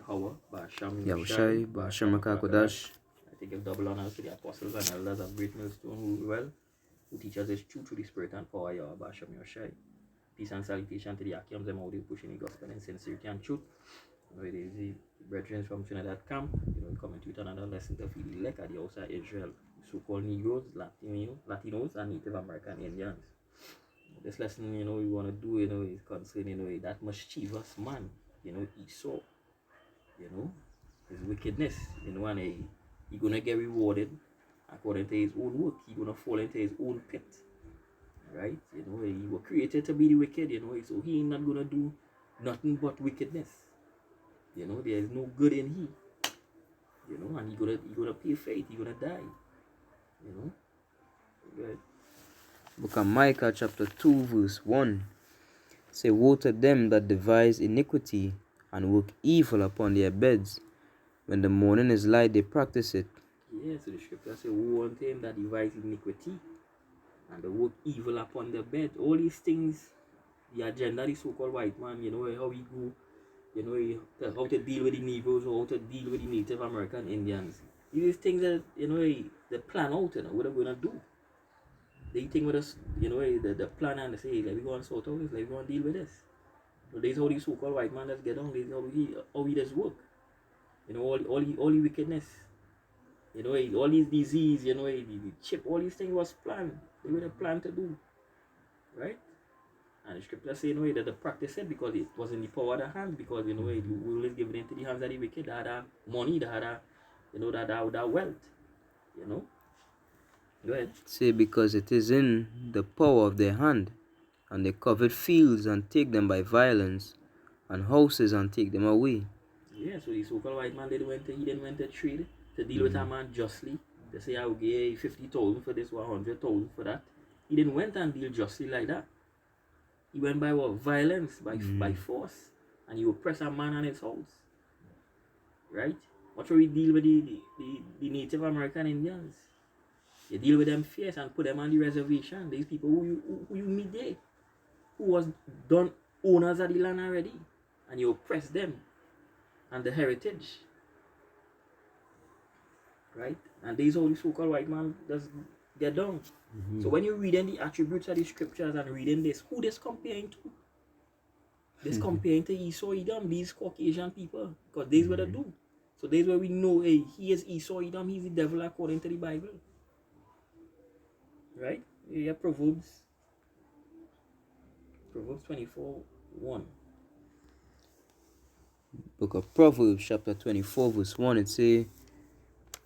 Hawa, Basham Yahushai, Yoshai, Basham Basham Kodash. I think give double honors to the apostles and elders of Great Millstone who teach us his truth through the spirit and power, Yahweh Basham Yoshai. Peace and salutation to the Akiams and Maudi pushing the gospel in sincerity and truth. It is the brethren from Trinidad camp, coming to another lesson to feed the elect at the outside Israel, so-called Negroes, Latinos, and Native American Indians. This lesson, we want to do, is concerning, that mischievous man, Esau, his wickedness, and he gonna get rewarded according to his own work. He gonna fall into his own pit, right? He was created to be the wicked, so he ain't not gonna do nothing but wickedness. There is no good in he. And he gonna pay fate. He gonna die. Good. Book of Micah chapter 2 verse 1. Say, woe to them that devise iniquity and work evil upon their beds. When the morning is light, they practice it. Yeah, so the scripture says, woe unto him that devise iniquity and they work evil upon their bed. All these things, the agenda, the so-called white man, how we go, how to deal with the Negroes or how to deal with the Native American Indians. These things that, they plan out, what they're going to do. They think with us, the plan and they say, hey, let me go and sort out this, let me go and deal with this. But there's how these so-called white man just get on, there's how he does work. All the wickedness. All these disease, the chip, all these things was planned. They were planned to do. Right? And the scripture say, that they practice it because it was in the power of the hands, because, we always give it into the hands of the wicked, that had money, that had, that wealth. Go ahead. Say, because it is in the power of their hand, and they covet fields and take them by violence, and houses and take them away. Yeah, so the so-called white man, he didn't went to trade to deal with a man justly. They say, I will give 50,000 for this, 100,000 for that. He didn't went and deal justly like that. He went by what? Violence, by force. And he oppressed a man and his house. Right? What should we deal with the Native American Indians? You deal with them fierce and put them on the reservation. These people who you meet there, who was done owners of the land already. And you oppress them and the heritage. Right? And these all the so-called white man does get down. So when you're reading the attributes of the scriptures and reading this, who this comparing to? This comparing to Esau Edom, these Caucasian people, because these what they do. So this where we know, hey, he is Esau Edom, he's the devil according to the Bible. Right? Yeah, Proverbs 24:1. Book of Proverbs chapter 24 verse 1, it say,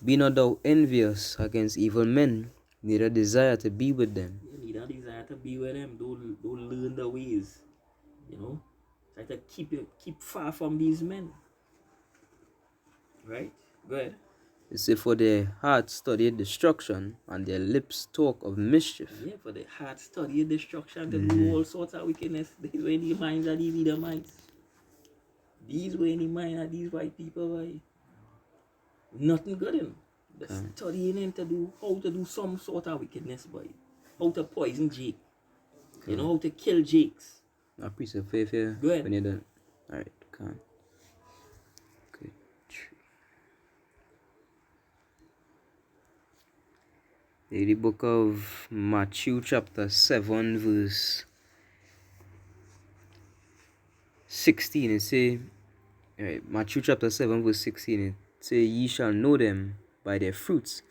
be not thou envious against evil men, neither desire to be with them. Yeah, neither desire to be with them. Don't learn the ways. Try to keep far from these men. Right? Go ahead. It say, for their heart studied destruction, and their lips talk of mischief. Yeah, for the heart study destruction to do all sorts of wickedness. These were in the minds of these Edomites. These were in the mind of these white people, right? Nothing good in them. They're studying in to do how to do some sort of wickedness, boy. How to poison Jake. How to kill Jakes. A piece of faith here. Go ahead. When you're done. Alright, come. Good. The book of Matthew chapter 7 verse 16, it say, Matthew chapter 7 verse 16, it say, ye shall know them by their fruits.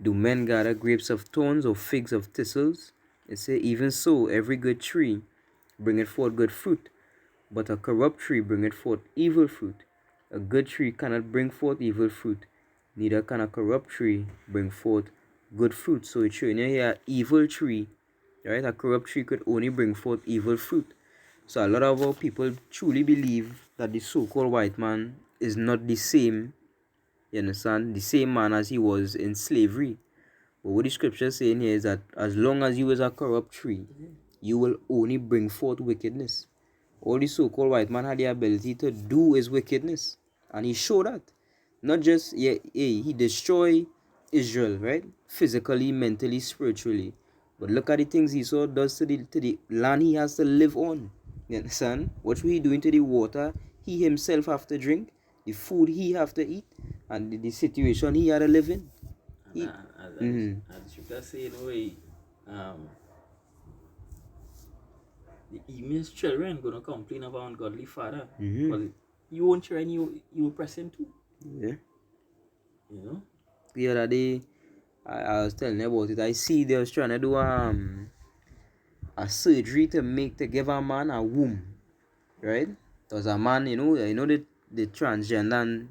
Do men gather grapes of thorns or figs of thistles? It say, even so, every good tree bringeth forth good fruit, but a corrupt tree bringeth forth evil fruit. A good tree cannot bring forth evil fruit, neither can a corrupt tree bring forth good fruit. So it's showing you here, evil tree, right? A corrupt tree could only bring forth evil fruit. So a lot of our people truly believe that the so-called white man is not the same, you understand, the same man as he was in slavery. But what the scripture is saying here is that as long as you is a corrupt tree, you will only bring forth wickedness. All the so-called white man had the ability to do is wickedness. And he showed that. Not just, he destroyed Israel, right? Physically, mentally, spiritually. But look at the things Esau does to the land he has to live on. You understand? What he doing to the water he himself have to drink? the food he have to eat and the situation he had to live in. And as you can say, the email's children gonna complain about ungodly father. Because you own children, you press him too. Yeah. You know? The other day, I was telling you about it. I see they was trying to do a surgery to give a man a womb, right? There's a man, the transgender, and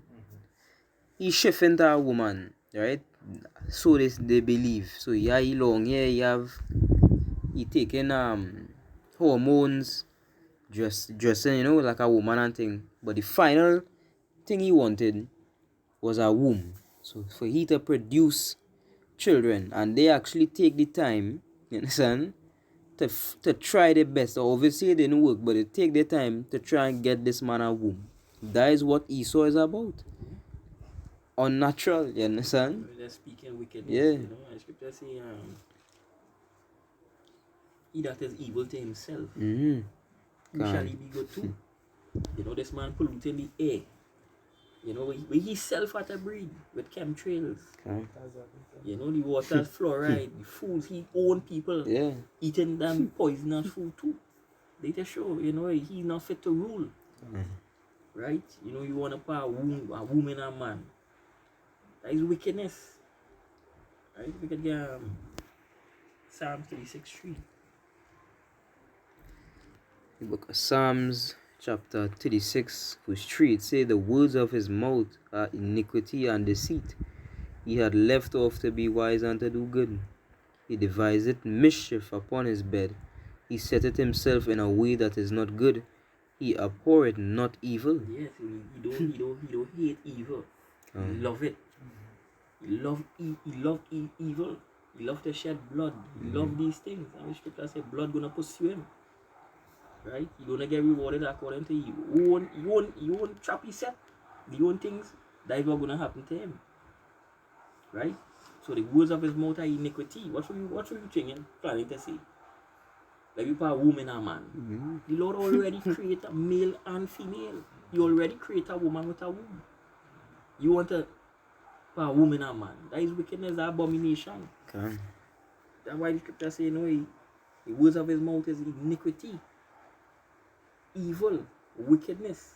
he shift into a woman, right? So they believe. So yeah, he long hair, he taking hormones, dressing, like a woman and thing. But the final thing he wanted was a womb. So for he to produce children, and they actually take the time, you understand, to try their best. Obviously it didn't work, but they take their time to try and get this man a womb. That is what Esau is about. Unnatural, you understand? They're speaking wickedness. Yeah. You know, and scripture say, he that is evil to himself, who shall he be good to? You know, this man polluting the air. You know, he himself had to breed with chemtrails. You know, the water fluoride, the foods he own people eating them poisonous food too. They just show, he's not fit to rule. Right? You know, you want to put a woman and man. That is wickedness. Right? We could get Psalm 36:3. The book of Psalms, chapter 36, verse 3, it says, the words of his mouth are iniquity and deceit. He had left off to be wise and to do good. He devised mischief upon his bed. He setteth himself in a way that is not good. He abhorreth not evil. Yes, he don't hate evil. He love it. He love evil. He love to shed blood. He love these things. And the scripture say blood gonna pursue him. Right? He gonna get rewarded according to you. You won't trap his set. The own things that is what gonna happen to him. Right? So the words of his mouth are iniquity. What were you thinking, planning to say? Like you put a woman and a man. The Lord already created a male and female. He already created a woman with a womb. You want to put a woman and a man. That is wickedness, that abomination. Okay. That's why the scripture say, the words of his mouth is iniquity, evil, wickedness.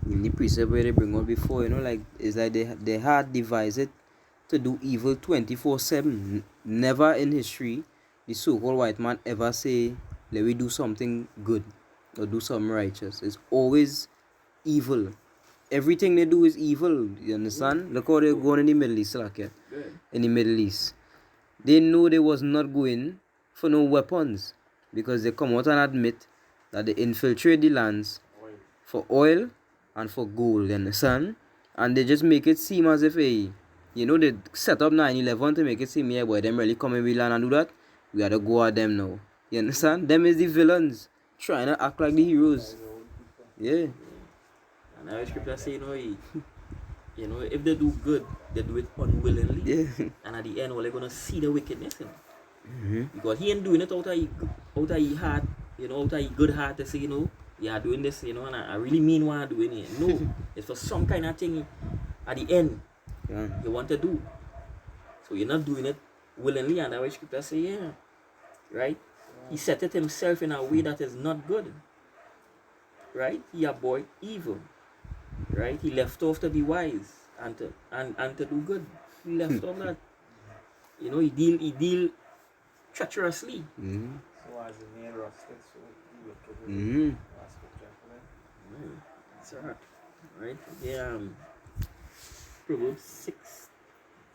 In the precept where they bring up before, like it's like they had devised it to do evil 24/7. Never in history the so-called white man ever say, let me do something good or do something righteous. It's always evil. Everything they do is evil. You understand? Look how they're going in the Middle East, like in the Middle East. They know they was not going for no weapons because they come out and admit that they infiltrate the lands for oil and for gold, you understand? And they just make it seem as if, they set up 9/11 to make it seem, boy, them really come in we land and do that. We gotta go at them now. You understand? Them is the villains trying to act like the heroes. Yeah. And our scripture say, if they do good, they do it unwillingly. Yeah. And at the end, they're gonna see the wickedness in it. Because he ain't doing it out of his heart, out of his good heart to say, yeah, doing this, and I really mean what I'm doing it. No, it's for some kind of thing at the end you want to do. So you're not doing it willingly, and our scripture say, right? He set it himself in a way that is not good. Right? He avoid evil. Right? He left off to be wise and to do good. He left off that. He deal treacherously. So as the man rusted, so he wicked. It's hard. Right? Yeah. Proverbs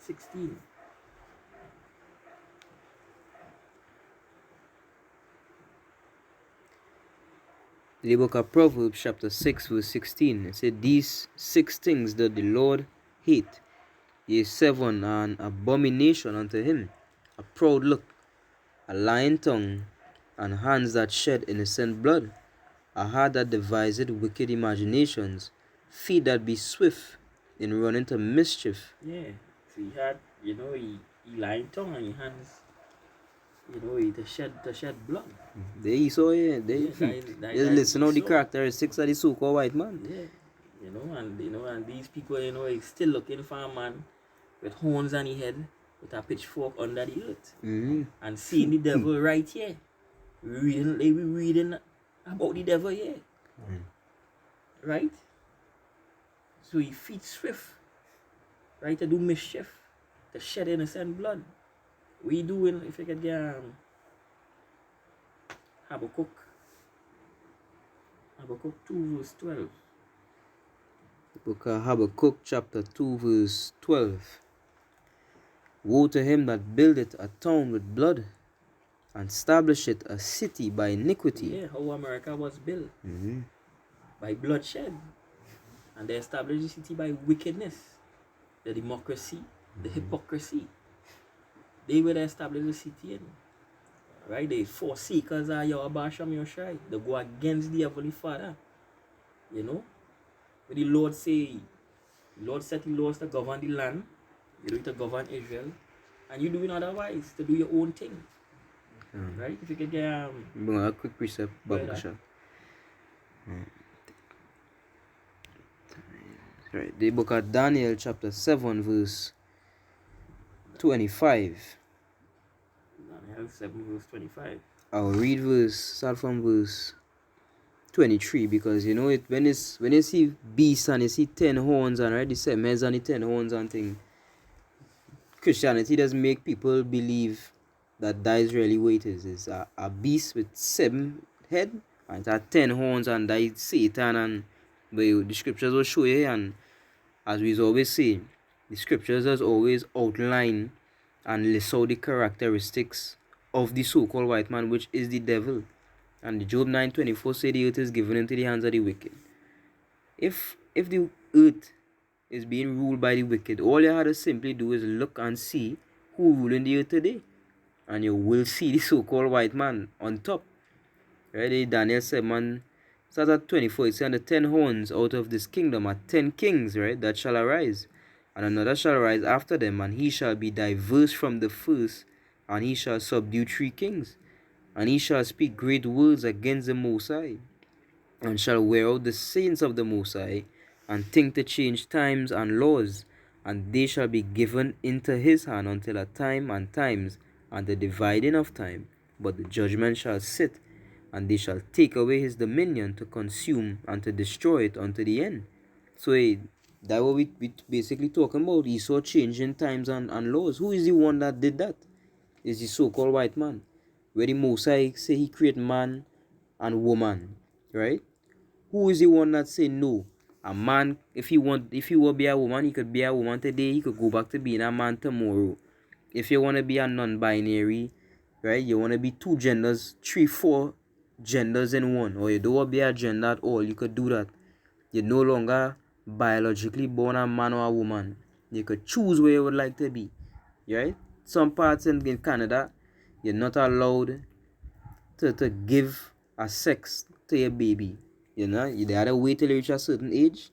6:16. The book of Proverbs, chapter 6, verse 16. It said, these 6 things that the Lord hate, yea, 7 are an abomination unto him: a proud look, a lying tongue, and hands that shed innocent blood, a heart that deviseth wicked imaginations, feet that be swift in running to mischief. Yeah. So he had, he lying tongue and he hands, he to shed blood. They saw, they that is listen how the Esau. characteristics of the so-called white man. Yeah. and these people, is still looking for a man with horns on his head, with a pitchfork under the earth, and seeing the devil right here. They be reading about the devil here, right? So he feet swift, right, to do mischief, to shed innocent blood. We doing if you could get Habakkuk 2 verse 12. Book of Habakkuk chapter 2 verse 12. Woe to him that buildeth a town with blood, and establisheth a city by iniquity. Yeah, how America was built by bloodshed, and they established the city by wickedness, the democracy, the hypocrisy. They will establish the city in. Right? They forsakers are your Basham Yoshai. They go against the Heavenly Father. But the Lord set the laws to govern the land, to govern Israel, and you doing otherwise, to do your own thing. Right? If you could get a quick precept, Babakasha. Right. The book of Daniel chapter 7 verse 25. Daniel 7 verse 25. I'll start from verse 23, because when you see beasts and you see 10 horns and right, the 7 heads and the 10 horns and thing, Christianity doesn't make people believe that is really what it is. It's a beast with 7 heads and it has 10 horns, and that is Satan, and the scriptures will show you. And as we always say, the scriptures has always outline and list out the characteristics of the so-called white man, which is the devil. And Job 9:24 say the earth is given into the hands of the wicked. If the earth is being ruled by the wicked, all you have to simply do is look and see who ruling the earth today, and you will see the so-called white man on top. Right? Daniel 7 starts at 24. It says, and the 10 horns out of this kingdom are 10 kings, right, that shall arise, and another shall arise after them, and he shall be diverse from the first, and he shall subdue 3 kings. And he shall speak great words against the Most High, and shall wear out the saints of the Most High, and think to change times and laws, and they shall be given into his hand until a time and times, and the dividing of time. But the judgment shall sit, and they shall take away his dominion to consume and to destroy it unto the end. So that what we basically talking about. Esau changing times and laws. Who is the one that did that? Is the so-called white man. Where the Mosai say he create man and woman, right? Who is the one that say no? A man, if he will be a woman, he could be a woman today, he could go back to being a man tomorrow. If you want to be a non-binary, right, you want to be 2 genders, 3, 4 genders in one, or you don't want to be a gender at all, you could do that. You're no longer biologically born a man or a woman. You could choose where you would like to be, right? Some parts in Canada, you're not allowed to give a sex to your baby. You have to wait till you reach a certain age.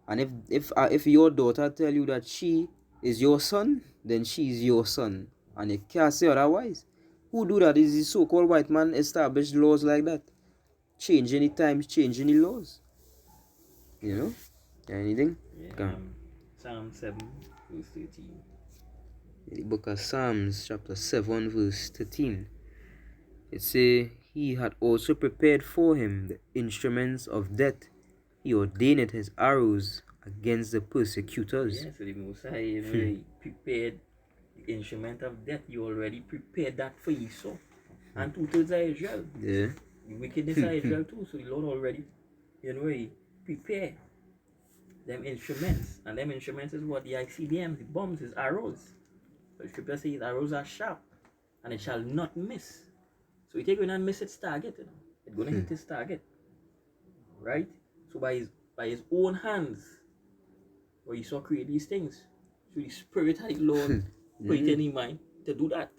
And if your daughter tell you that she is your son, then she is your son. And you can't say otherwise. Who do that? Is the so-called white man established laws like that? Changing the times, changing the laws. Anything? Yeah, Psalm 7 verse 13. The book of Psalms chapter 7 verse 13. It say, he had also prepared for him the instruments of death. He ordained his arrows against the persecutors. Yeah, so the Mosai, he prepared the instrument of death. You already prepared that for Esau. And 2/3 of Israel. Yeah. The wickedness of Israel too. So the Lord already, he prepared them instruments. And them instruments is what? The ICBMs, the bombs, his arrows. So the scripture says arrows are sharp, and it shall not miss. So he take when and miss its target, it's gonna hit his target. Right? So by his own hands, where he saw create these things. So the spirit had the Lord put it in his mind to do that.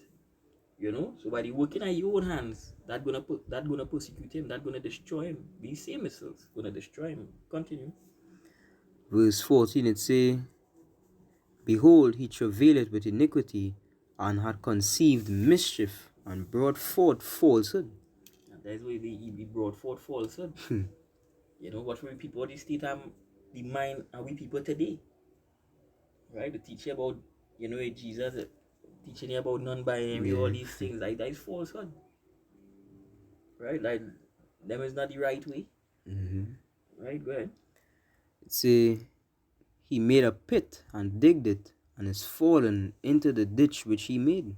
So by the working of your own hands, that gonna persecute him, that gonna destroy him. These same missiles gonna destroy him. Continue. Verse 14 it say, behold, he travaileth with iniquity, and had conceived mischief, and brought forth falsehood. And that's why he brought forth falsehood. What will people the the mind of we people today. Right? To teach you about, Jesus, teaching you about non-binary, all these things. Like, that is falsehood. Right? Like, them is not the right way. Right? Go ahead. It say, he made a pit and digged it, and is fallen into the ditch which he made.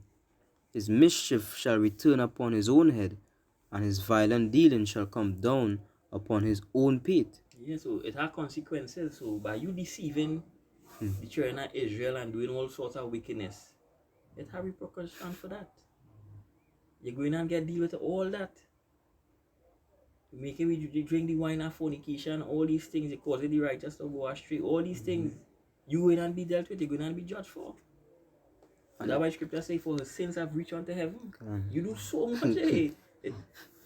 His mischief shall return upon his own head, and his violent dealing shall come down upon his own pate. Yeah, so it has consequences. So by you deceiving the children of Israel and doing all sorts of wickedness, it has repercussions for that. You're going and get deal with all that. Making we drink the wine of fornication, all these things, it causes the righteous to go astray. All these things, you will not be dealt with, you're going to be judged for. And that's why scripture say, for his sins have reached unto heaven. You do so much,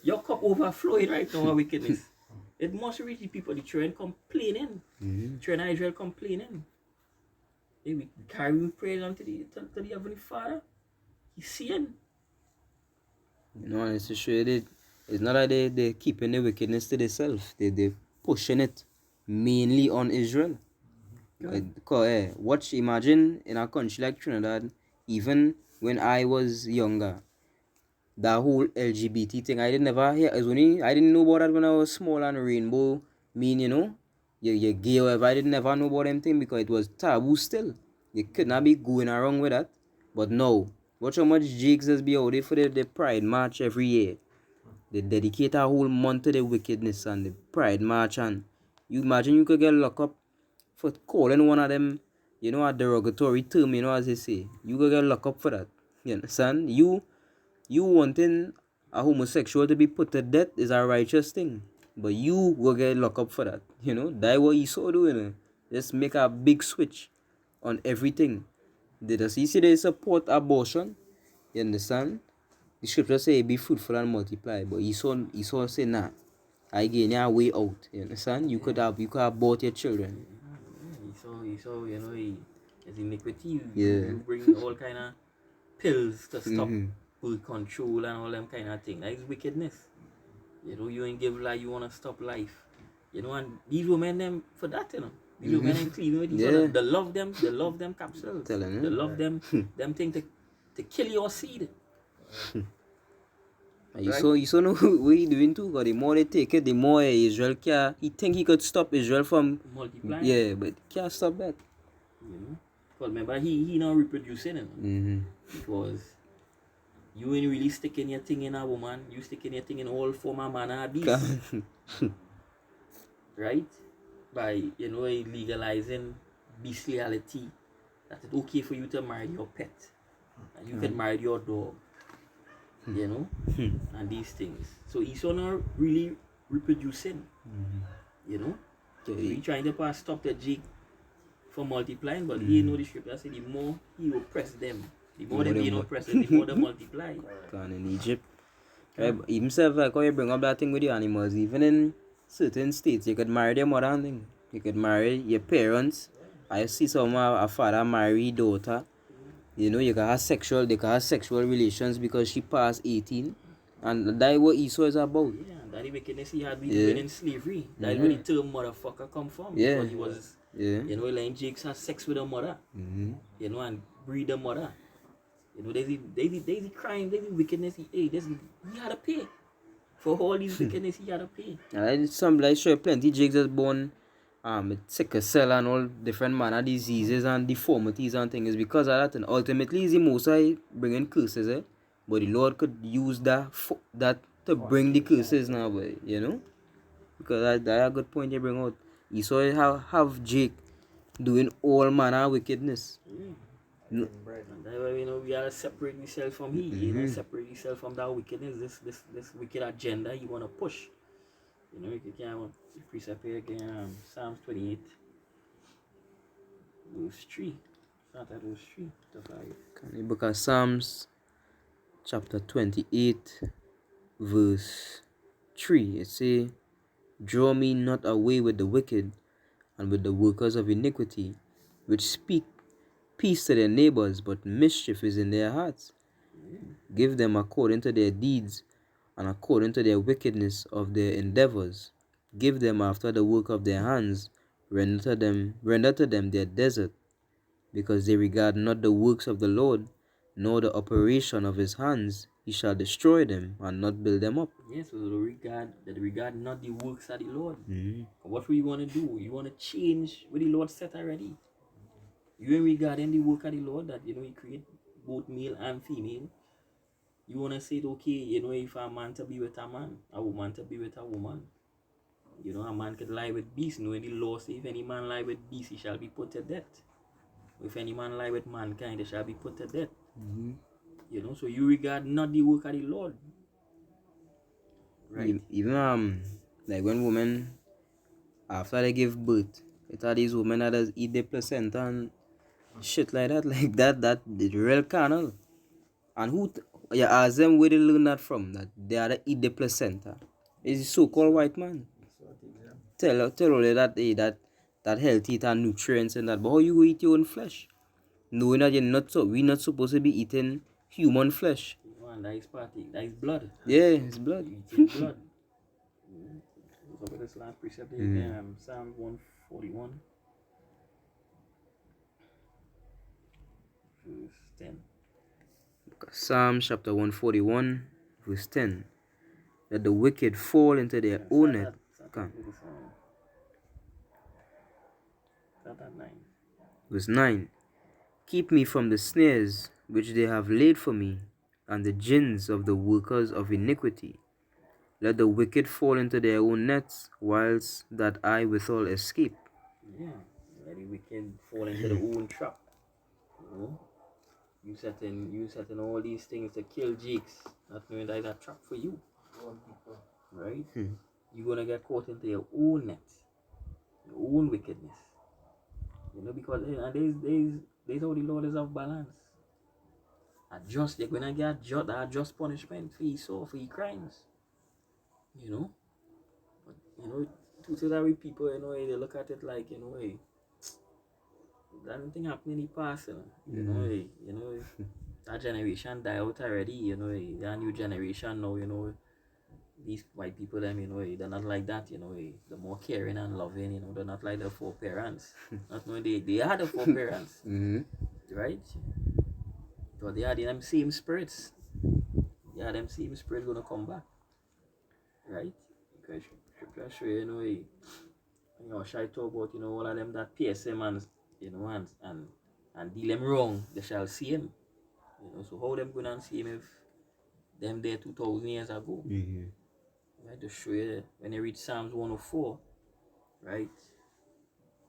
your cup overflowing right now of wickedness. It must reach the people, the children complaining. Children of Israel complaining. We carry praise unto the Heavenly Father. He's seeing. It's to show you that it's not that they're keeping the wickedness to themselves. They're pushing it mainly on Israel. Watch, imagine in a country like Trinidad, even when I was younger, that whole LGBT thing, I didn't never hear. I didn't know about that when I was small, and rainbow mean, you're gay or whatever. I didn't never know about them thing because it was taboo still. You could not be going around with that. But now, watch how much Jakes has be out there for the Pride March every year. They dedicate a whole month to the wickedness and the Pride March, and you imagine you could get locked up for calling one of them, a derogatory term, as they say. You could get locked up for that. You understand? You wanting a homosexual to be put to death is a righteous thing. But you will get locked up for that. That's what Esau doing. Just make a big switch on everything. You see they support abortion. You understand? The scripture say be fruitful and multiply. But Esau say nah. I gain your way out. You understand? You could abort your children. Esau, his iniquity. You bring all kind of pills to stop birth control and all them kind of thing. That is wickedness. You ain't give life, you want to stop life. And these women them for that, These women in Cleveland with each other. They love them capsules. They love them thing to kill your seed. You saw know what he doing too, because the more they take it, the more Israel he think he could stop Israel from multiplying. Yeah, but can't stop that. Because remember he not reproducing it. Because you ain't really sticking your thing in a woman, you sticking your thing in all form of manner of beast. Right? By legalizing bestiality, that it's okay for you to marry your pet. And you can marry your dog. And these things. So Esau not really reproducing. So he trying to stop the Jake from multiplying, but he know the scripture say the more he oppress them, the more they being oppressed, the more they multiply. In Egypt. Right, himself, like how you bring up that thing with the animals, even in certain states, you could marry their mother and thing. You could marry your parents. I see some a father marry daughter. They can have sexual relations because she passed 18. And that's what Esau is about. Yeah, that the wickedness he had been doing in slavery. That's where the term motherfucker come from. Because he was, letting Jakes have sex with a mother. And breed a mother. There's the crime, there's the wickedness he had to pay. For all these wickedness he had to pay. And some like sure plenty Jakes is born with sickle cell and all different manner diseases and deformities and things because of that. And ultimately, the Most High bringing curses, but the Lord could use that to bring the curses now, but because that's a good point you bring out. You saw have Jake doing all manner of wickedness. And that's why we gotta separate yourself from he. Separate yourself from that wickedness, this wicked agenda you wanna push. You can precept here again, Psalms 28, verse 3. Start at verse 3 to 5. The book of Psalms, chapter 28, verse 3. It say, draw me not away with the wicked and with the workers of iniquity, which speak peace to their neighbors, but mischief is in their hearts. Give them according to their deeds and according to their wickedness of their endeavors. Give them after the work of their hands. render to them their desert, because they regard not the works of the Lord, nor the operation of his hands. He shall destroy them and not build them up. Yes, so they regard not the works of the Lord. Mm-hmm. What we want to do? You want to change what the Lord set already. You ain't regarding the work of the Lord that He create both male and female. You want to say it okay, if a man to be with a man, a woman to be with a woman. A man could lie with beasts. In the law say if any man lie with beasts, he shall be put to death. If any man lie with mankind, they shall be put to death. Mm-hmm. So you regard not the work of the Lord. Right. Even like when women after they give birth, it are these women that does eat the placenta and shit like that, that the real carnal. And you ask them where they learn that from, that they are to eat the placenta. It's the so-called white man. Tell all that that health eat and nutrients and that, but how you go eat your own flesh? Knowing that we're not supposed to be eating human flesh. And that is party, that is blood. Yeah, it's blood. Eating blood. Look at this last precept here, Psalm 141, verse 10. Psalm chapter 141, verse 10. That the wicked fall into their own net. Verse 9. Keep me from the snares which they have laid for me, and the gins of the workers of iniquity. Let the wicked fall into their own nets, whilst that I withal escape. Yeah, let the wicked fall into their own trap. You setting all these things to kill Jakes, not knowing that is a trap for you. Right? You're gonna get caught into your own net, your own wickedness. Because there's how the Lord is of balance. You're gonna get just punishment for your crimes. But two other people, they look at it like, hey, that thing happened in the past, that generation died out already, that new generation now, these white people, they're not like that, they're more caring and loving, they're not like the foreparents. Not knowing they had the foreparents, right? But they had them same spirits. Yeah, them same spirits gonna come back, right? Because scripture show shy talk about all of them that pierce him and and deal him wrong, they shall see him. So how them gonna see him if them there 2,000 years ago? Right, to show you when you read Psalms 104, right?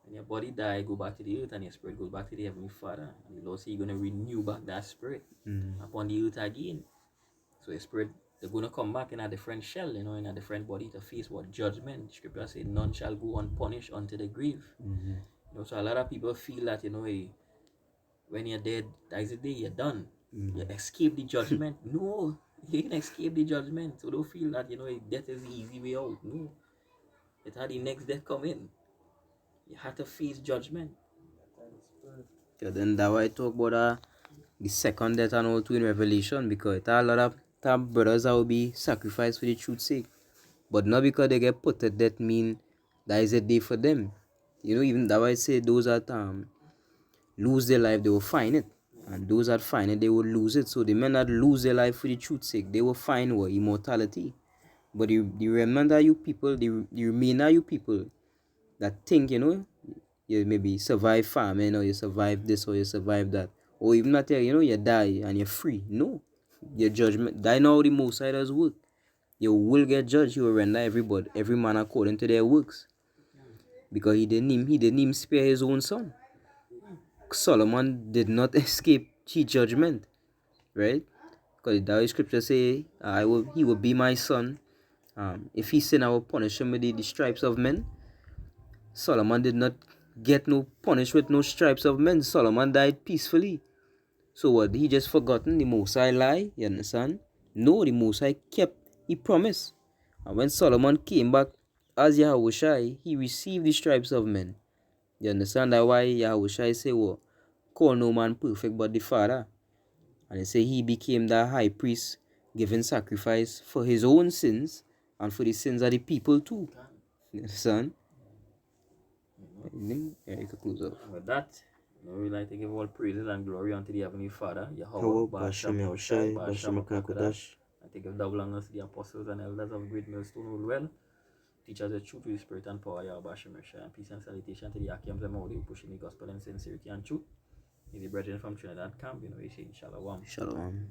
When your body die, go back to the earth, and your spirit goes back to the Heavenly Father. And the Lord says He's gonna renew back that spirit upon the earth again. So your spirit, they're gonna come back in a different shell, in a different body to face what judgment. Scripture says none shall go unpunished unto the grave. So a lot of people feel that when you're dead, that is the day you're done. You escape the judgment. No, you can escape the judgment. So don't feel that death is the easy way out. No, it had the next death come in. You have to face judgment. Yeah, then that why I talk about the second death and all too in Revelation, because it a lot of brothers that will be sacrificed for the truth's sake. But not because they get put to death mean that is a day for them. Even that why I say those that lose their life, they will find it. And those that find it, they will lose it. So the men that lose their life for the truth's sake, they will find what? Immortality. But the remnant are you people, the remain are you people that think, you maybe survive famine, or you survive this, or you survive that. Or even that, you die and you're free. No. Your judgment, die now the most side does work. You will get judged. You will render every man according to their works. Because he didn't even spare his own son. Solomon did not escape judgment, right? Because the scripture say, he will be my son. If he sin, I will punish him with the stripes of men. Solomon did not get no punished with no stripes of men. Solomon died peacefully. So what? He just forgotten the Most High lie? You understand? No, the Most High kept his promise. And when Solomon came back as Yahushai, he received the stripes of men. You understand that why Yahushai say, well, call no man perfect but the Father. And he say he became the high priest, giving sacrifice for his own sins and for the sins of the people too. You understand? Yeah, you can close off. And with that, we like to give all praises and glory unto the Heavenly Father, Hawa, Yahweh, Basham Basham Yahushai, Yahushai, Basham Basham Akakadash. Akakodash. I take give double honors to the apostles and elders of Great Millstone Woodwell. Teach us the truth with the spirit and power, Yahweh, Basham Yahushai. And peace and salutation to the Akiams and Maudi who pushing the gospel in sincerity and truth. Is the brethren from Trinidad camp, we say Shalom. Shalom.